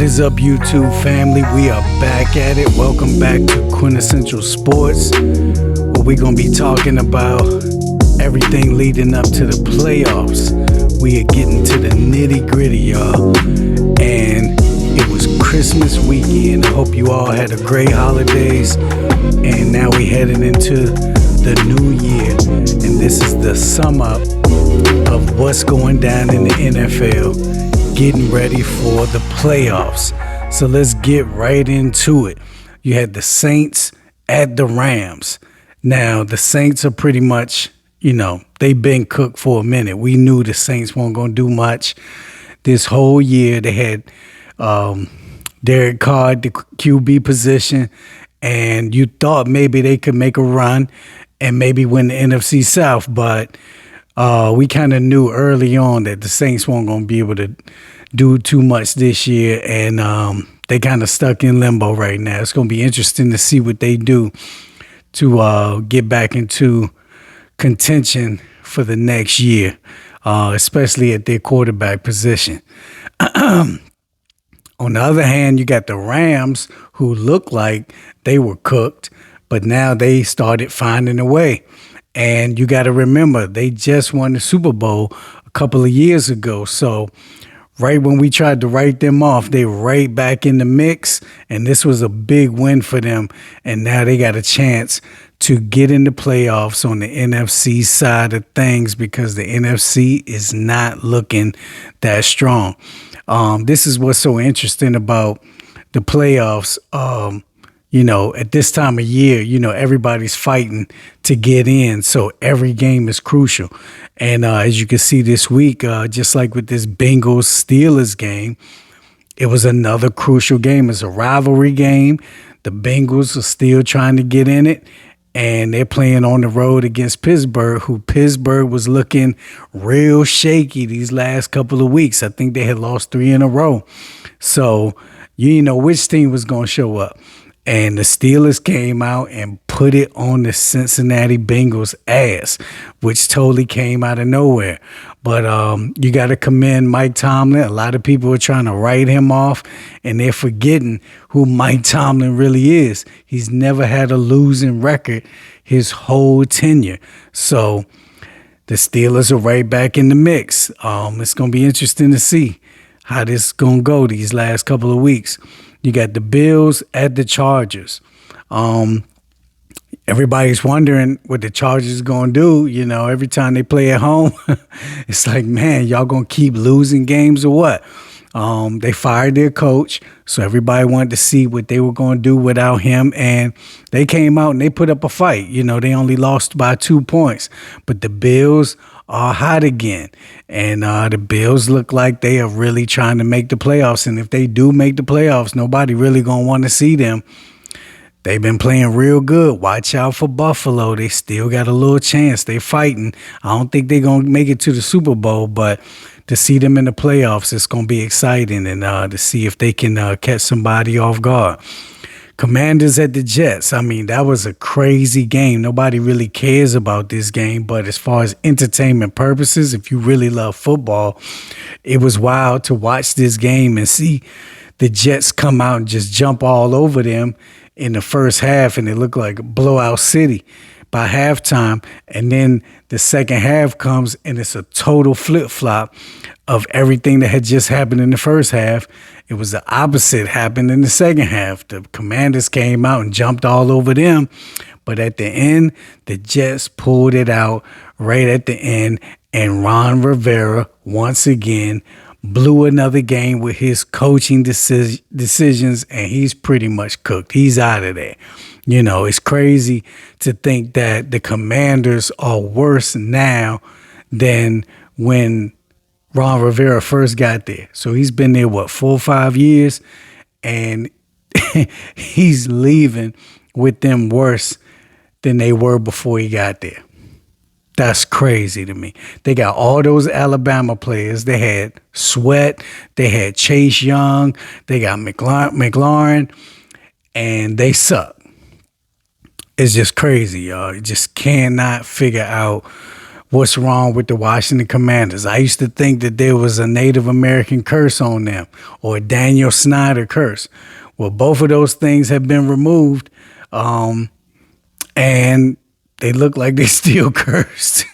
is up, YouTube family? We are back at it. Welcome back to Quintessential Sports, where we're going to be talking about everything leading up to the playoffs. We are getting to the nitty gritty, y'all. And it was Christmas weekend. I hope you all had a great holidays. And now we're heading into the new year. And this is the sum up of what's going down in the NFL. Getting ready for the playoffs. So let's get right into it. You had the Saints at the Rams. Now, the Saints are pretty much, they've been cooked for a minute. We knew the Saints weren't going to do much this whole year. They had Derek Carr at the QB position, and you thought maybe they could make a run and maybe win the NFC South, but we kind of knew early on that the Saints weren't going to be able to do too much this year, and they kind of stuck in limbo right now. It's going to be interesting to see what they do to get back into contention for the next year, especially at their quarterback position. On the other hand, you got the Rams, who look like they were cooked, but now they started finding a way. And you got to remember, they just won the Super Bowl a couple of years ago. So right when we tried to write them off, they were right back in the mix. And this was a big win for them. And now they got a chance to get in the playoffs on the NFC side of things, because the NFC is not looking that strong. This is what's so interesting about the playoffs. At this time of year, everybody's fighting to get in. So every game is crucial. And as you can see this week, just like with this Bengals-Steelers game, it was another crucial game. It's a rivalry game. The Bengals are still trying to get in it. And they're playing on the road against Pittsburgh, who Pittsburgh was looking real shaky these last couple of weeks. I think they had lost 3 in a row. So you didn't know which team was going to show up. And the Steelers came out and put it on the Cincinnati Bengals' ass, which totally came out of nowhere. But you got to commend Mike Tomlin. A lot of people are trying to write him off, and they're forgetting who Mike Tomlin really is. He's never had a losing record his whole tenure. So the Steelers are right back in the mix. It's going to be interesting to see how this is going to go these last couple of weeks. You got the Bills at the Chargers. Everybody's wondering what the Chargers are going to do. Every time they play at home, it's like, man, y'all going to keep losing games or what? They fired their coach, so everybody wanted to see what they were going to do without him, and they came out and they put up a fight. They only lost by 2 points, but the Bills are hot again, and the Bills look like they are really trying to make the playoffs, and if they do make the playoffs, nobody really going to want to see them. They've been playing real good. Watch out for Buffalo. They still got a little chance. They fighting. I don't think they're going to make it to the Super Bowl, but to see them in the playoffs, it's going to be exciting, and to see if they can catch somebody off guard. Commanders at the Jets. I mean, that was a crazy game. Nobody really cares about this game, but as far as entertainment purposes, if you really love football, it was wild to watch this game and see the Jets come out and just jump all over them in the first half, and it looked like a blowout city by halftime. And then the second half comes, and it's a total flip-flop of everything that had just happened in the first half. It was the opposite happened in the second half. The Commanders came out and jumped all over them. But at the end, the Jets pulled it out right at the end. And Ron Rivera, once again, blew another game with his coaching decisions, and he's pretty much cooked. He's out of there. It's crazy to think that the Commanders are worse now than when Ron Rivera first got there. So he's been there, 4 or 5 years, and he's leaving with them worse than they were before he got there. That's crazy to me. They got all those Alabama players. They had Sweat. They had Chase Young. They got McLaurin, and they suck. It's just crazy, y'all. You just cannot figure out what's wrong with the Washington Commanders. I used to think that there was a Native American curse on them or a Daniel Snyder curse. Well, both of those things have been removed, and they look like they're still cursed.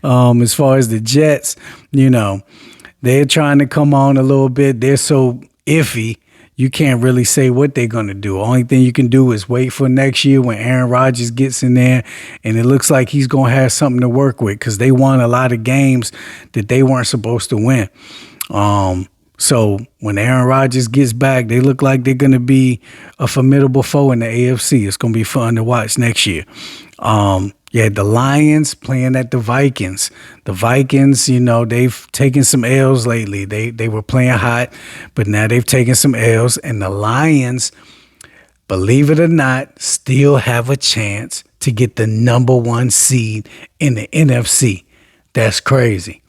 As far as the Jets, they're trying to come on a little bit. They're so iffy. You can't really say what they're going to do. Only thing you can do is wait for next year when Aaron Rodgers gets in there, and it looks like he's going to have something to work with because they won a lot of games that they weren't supposed to win. So when Aaron Rodgers gets back, they look like they're going to be a formidable foe in the AFC. It's going to be fun to watch next year. The Lions playing at the Vikings. The Vikings, they've taken some L's lately. They were playing hot, but now they've taken some L's. And the Lions, believe it or not, still have a chance to get the number 1 seed in the NFC. That's crazy.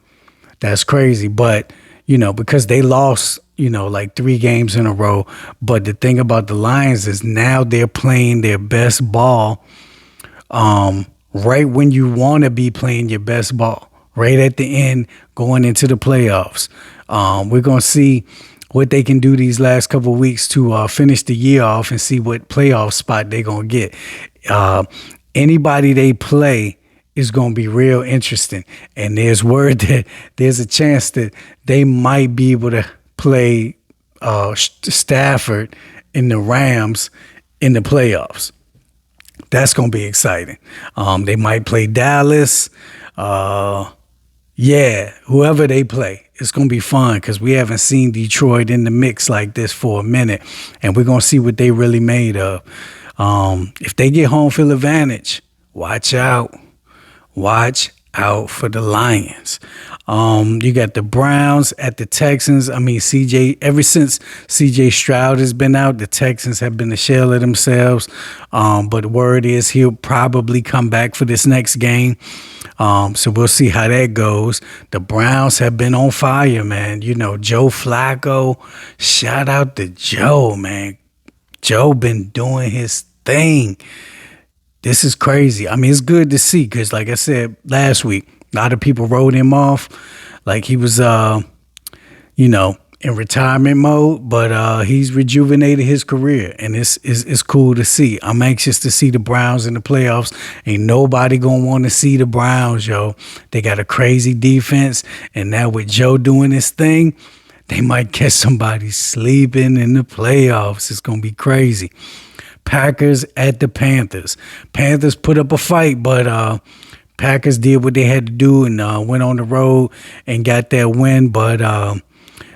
But, because they lost, like 3 games in a row. But the thing about the Lions is now they're playing their best ball right when you want to be playing your best ball, right at the end, going into the playoffs. We're going to see what they can do these last couple of weeks to finish the year off and see what playoff spot they're going to get. Anybody they play is going to be real interesting. And there's word that there's a chance that they might be able to play Stafford and the Rams in the playoffs. That's going to be exciting. They might play Dallas. Whoever they play, it's going to be fun because we haven't seen Detroit in the mix like this for a minute. And we're going to see what they really made of. If they get home field advantage, watch out. Watch out for the Lions. You got the Browns at the Texans. ever since CJ Stroud has been out, the Texans have been a shell of themselves. But the word is he'll probably come back for this next game. So we'll see how that goes. The Browns have been on fire, man. Joe Flacco, shout out to Joe, man. Joe been doing his thing. This is crazy. It's good to see because, like I said last week, a lot of people wrote him off like he was, in retirement mode, but he's rejuvenated his career, and it's cool to see. I'm anxious to see the Browns in the playoffs. Ain't nobody going to want to see the Browns, yo. They got a crazy defense, and now with Joe doing his thing, they might catch somebody sleeping in the playoffs. It's going to be crazy. Packers at the Panthers. Panthers put up a fight, but Packers did what they had to do and went on the road and got that win. But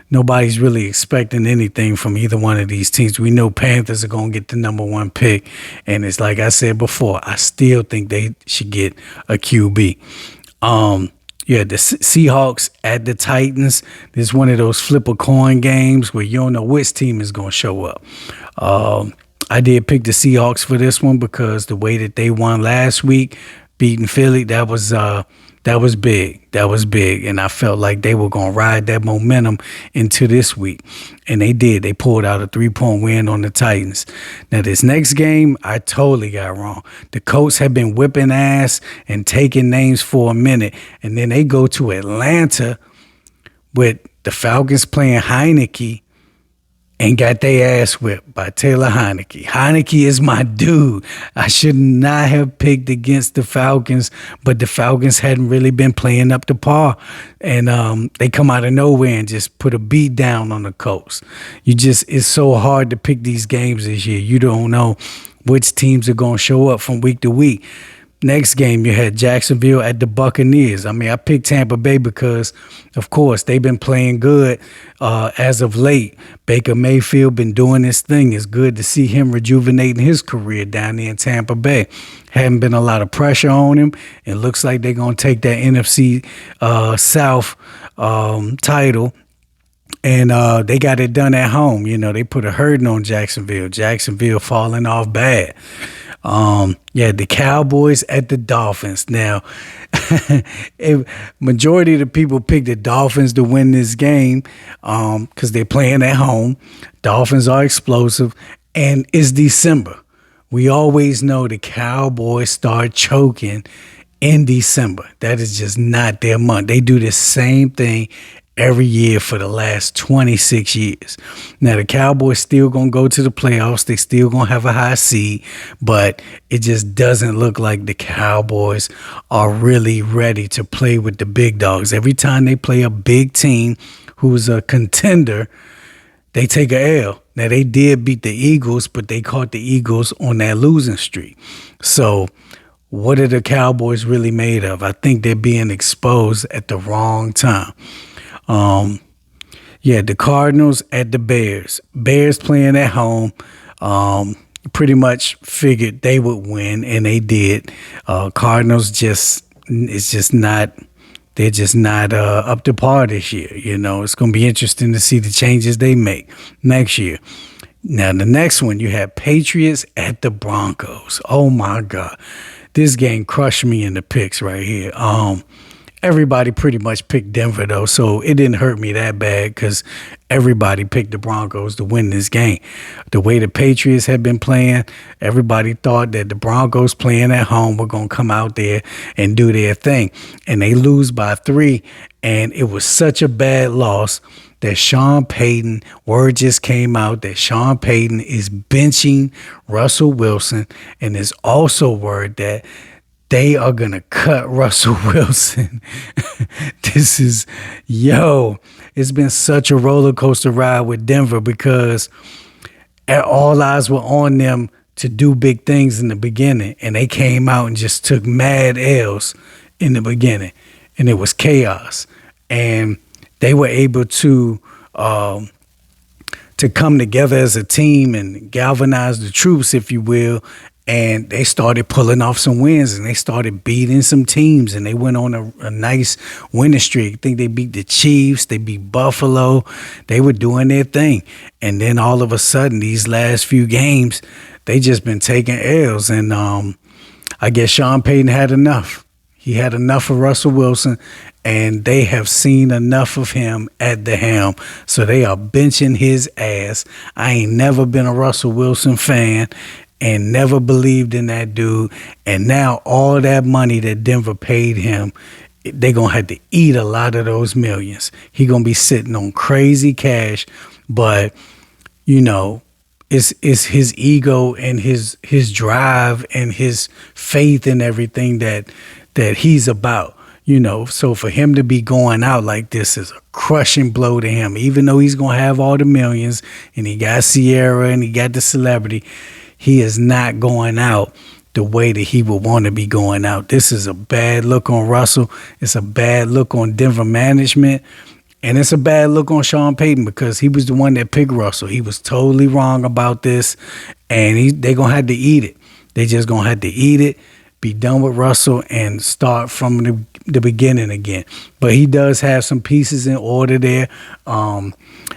nobody's really expecting anything from either one of these teams. We know Panthers are going to get the number 1 pick. And it's like I said before, I still think they should get a QB. The Seahawks at the Titans. This is one of those flip a coin games where you don't know which team is going to show up. I did pick the Seahawks for this one because the way that they won last week, beating Philly, that was big. That was big. And I felt like they were going to ride that momentum into this week. And they did. They pulled out a 3-point win on the Titans. Now, this next game, I totally got wrong. The Colts have been whipping ass and taking names for a minute. And then they go to Atlanta with the Falcons playing Heineke and got their ass whipped by Taylor Heineke. Heineke is my dude. I should not have picked against the Falcons, but the Falcons hadn't really been playing up to par. And they come out of nowhere and just put a beat down on the Colts. It's so hard to pick these games this year. You don't know which teams are going to show up from week to week. Next game, you had Jacksonville at the Buccaneers. I picked Tampa Bay because, of course, they've been playing good as of late. Baker Mayfield been doing his thing. It's good to see him rejuvenating his career down there in Tampa Bay. Hadn't been a lot of pressure on him. It looks like they're going to take that NFC South title. And they got it done at home. They put a hurting on Jacksonville. Jacksonville falling off bad. The Cowboys at the Dolphins. Now, majority of the people picked the Dolphins to win this game because they're playing at home. Dolphins are explosive, and it's December. We always know the Cowboys start choking in December. That is just not their month. They do the same thing every year for the last 26 years. Now, the Cowboys still going to go to the playoffs. They still going to have a high seed, but it just doesn't look like the Cowboys are really ready to play with the big dogs. Every time they play a big team who's a contender, they take a L. Now, they did beat the Eagles, but they caught the Eagles on that losing streak. So what are the Cowboys really made of? I think they're being exposed at the wrong time. The Cardinals at the Bears. Bears playing at home. Pretty much figured they would win, and they did. Cardinals they're just not up to par this year. It's going to be interesting to see the changes they make next year. Now, the next one, you have Patriots at the Broncos. Oh, my God. This game crushed me in the picks right here. Everybody pretty much picked Denver, though, so it didn't hurt me that bad because everybody picked the Broncos to win this game. The way the Patriots had been playing, everybody thought that the Broncos playing at home were going to come out there and do their thing. And they lose by 3, and it was such a bad loss that Sean Payton, word just came out that Sean Payton is benching Russell Wilson, and there's also word that they are going to cut Russell Wilson. It's been such a roller coaster ride with Denver because all eyes were on them to do big things in the beginning, and they came out and just took mad L's in the beginning, and it was chaos. And they were able to come together as a team and galvanize the troops, if you will, and they started pulling off some wins, and they started beating some teams, and they went on a nice winning streak. I think they beat the Chiefs, they beat Buffalo, they were doing their thing. And then all of a sudden, these last few games, they just been taking L's, and I guess Sean Payton had enough. He had enough of Russell Wilson, and they have seen enough of him at the helm. So they are benching his ass. I ain't never been a Russell Wilson fan and never believed in that dude. And now all that money that Denver paid him, they're going to have to eat a lot of those millions. He going to be sitting on crazy cash, but, it's his ego and his drive and his faith and everything that he's about. So for him to be going out like this is a crushing blow to him, even though he's going to have all the millions and he got Sierra and he got the celebrity, he is not going out the way that he would want to be going out. This is a bad look on Russell. It's a bad look on Denver management. And it's a bad look on Sean Payton because he was the one that picked Russell. He was totally wrong about this, and they're going to have to eat it. They just going to have to eat it, be done with Russell, and start from the beginning again. But he does have some pieces in order there.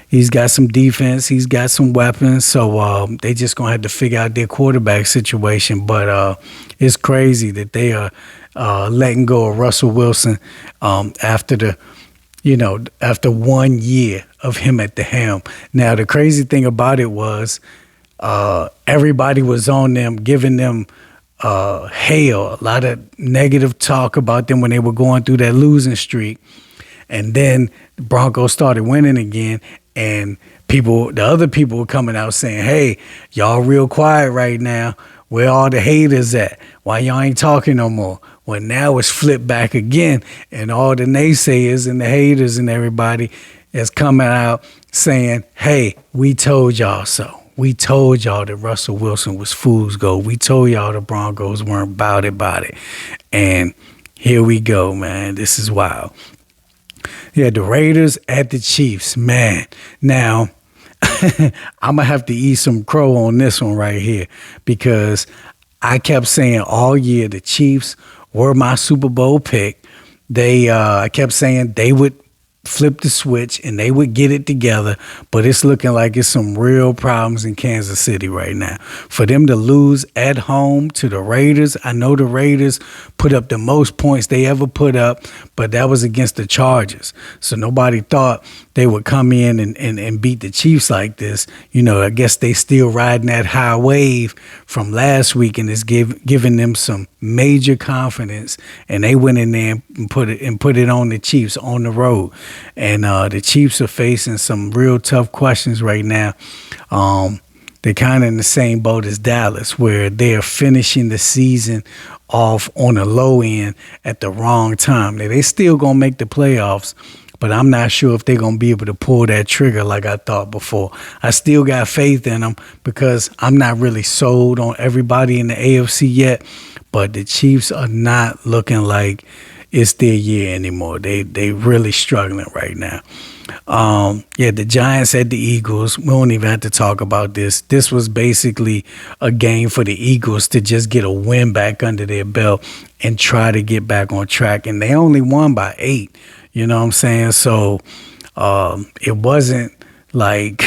He's got some defense. He's got some weapons. So they just going to have to figure out their quarterback situation. But it's crazy that they are letting go of Russell Wilson after 1 year of him at the helm. Now, the crazy thing about it was everybody was on them, giving them hail, a lot of negative talk about them when they were going through that losing streak. And then the Broncos started winning again, and the other people were coming out saying, hey, y'all real quiet right now. Where all the haters at? Why y'all ain't talking no more? Well, now it's flipped back again, and all the naysayers and the haters and everybody is coming out saying, hey, we told y'all so. We told y'all that Russell Wilson was fool's gold. We told y'all the Broncos weren't about it. And here we go, man. This is wild. Yeah, the Raiders at the Chiefs, man. Now, I'm going to have to eat some crow on this one right here because I kept saying all year the Chiefs were my Super Bowl pick. I kept saying they would flip the switch and they would get it together, but it's looking like it's some real problems in Kansas City right now. For them to lose at home to the Raiders, I know the Raiders put up the most points they ever put up, but that was against the Chargers. So nobody thought they would come in and beat the Chiefs like this. I guess they still riding that high wave from last week, and it's giving them some major confidence, and they went in there and put it on the Chiefs on the road. And the Chiefs are facing some real tough questions right now. They're kind of in the same boat as Dallas, where they're finishing the season off on the low end at the wrong time. Now, they still going to make the playoffs, but I'm not sure if they're going to be able to pull that trigger like I thought before. I still got faith in them because I'm not really sold on everybody in the AFC yet, but the Chiefs are not looking like it's their year anymore. They really struggling right now. The Giants at the Eagles. We don't even have to talk about this. This was basically a game for the Eagles to just get a win back under their belt and try to get back on track. And they only won by 8. You know what I'm saying? So it wasn't like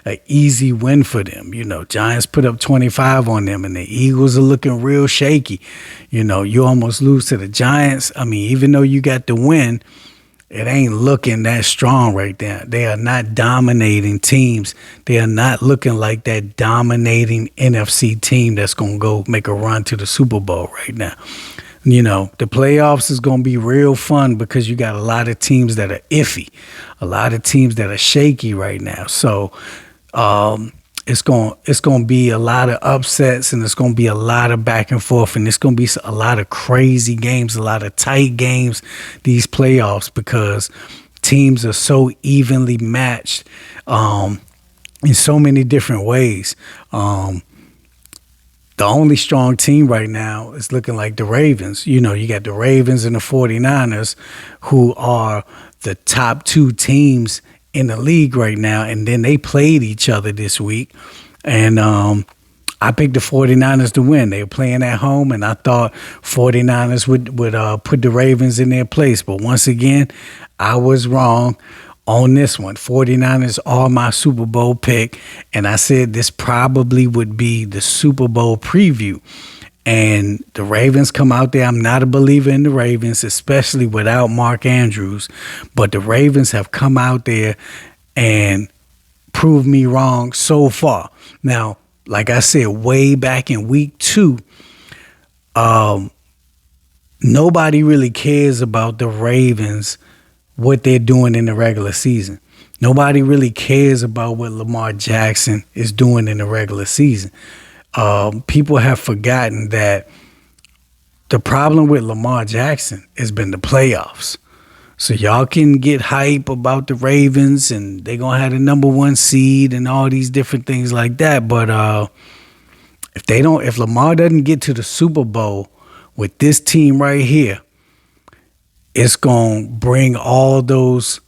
an easy win for them. Giants put up 25 on them, and the Eagles are looking real shaky. You almost lose to the Giants. I mean, even though you got the win, it ain't looking that strong right there. They are not dominating teams. They are not looking like that dominating NFC team that's going to go make a run to the Super Bowl right now. The playoffs is going to be real fun because you got a lot of teams that are iffy, a lot of teams that are shaky right now. So it's going to be a lot of upsets, and it's going to be a lot of back and forth, and it's going to be a lot of crazy games, a lot of tight games, these playoffs, because teams are so evenly matched in so many different ways. The only strong team right now is looking like the Ravens. You got the Ravens and the 49ers, who are the top 2 teams in the league right now. And then they played each other this week. And I picked the 49ers to win. They were playing at home, and I thought 49ers would put the Ravens in their place. But once again, I was wrong on this one. 49ers are my Super Bowl pick, and I said this probably would be the Super Bowl preview. And the Ravens come out there. I'm not a believer in the Ravens, especially without Mark Andrews, but the Ravens have come out there and proved me wrong so far. Now, like I said, way back in week 2, nobody really cares about the Ravens, what they're doing in the regular season. Nobody really cares about what Lamar Jackson is doing in the regular season. People have forgotten that the problem with Lamar Jackson has been the playoffs. So y'all can get hype about the Ravens and they're going to have the number 1 seed and all these different things like that. But if Lamar doesn't get to the Super Bowl with this team right here, it's going to bring all those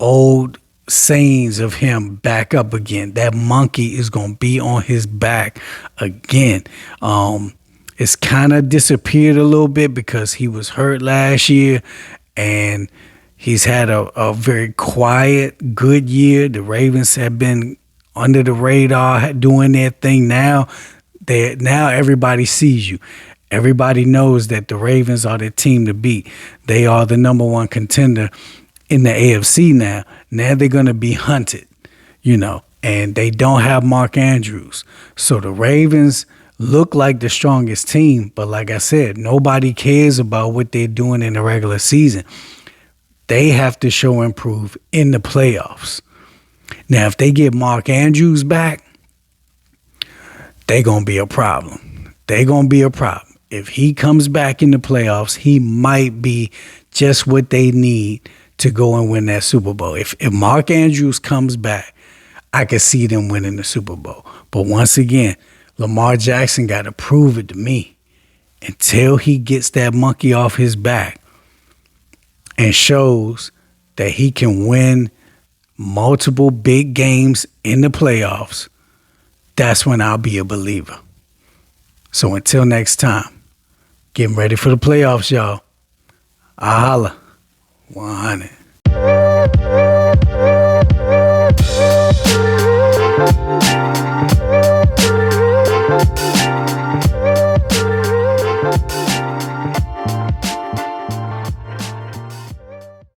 old sayings of him back up again. That monkey is going to be on his back again. It's kind of disappeared a little bit because he was hurt last year, and he's had a very quiet, good year. The Ravens have been under the radar doing their thing now. Now everybody sees you. Everybody knows that the Ravens are the team to beat. They are the number 1 contender in the AFC now. Now they're going to be hunted, and they don't have Mark Andrews. So the Ravens look like the strongest team, but like I said, nobody cares about what they're doing in the regular season. They have to show improve in the playoffs. Now, if they get Mark Andrews back, they're going to be a problem. They're going to be a problem. If he comes back in the playoffs, he might be just what they need to go and win that Super Bowl. If Mark Andrews comes back, I could see them winning the Super Bowl. But once again, Lamar Jackson got to prove it to me. Until he gets that monkey off his back and shows that he can win multiple big games in the playoffs, that's when I'll be a believer. So until next time, getting ready for the playoffs, y'all. I'll holla. 100.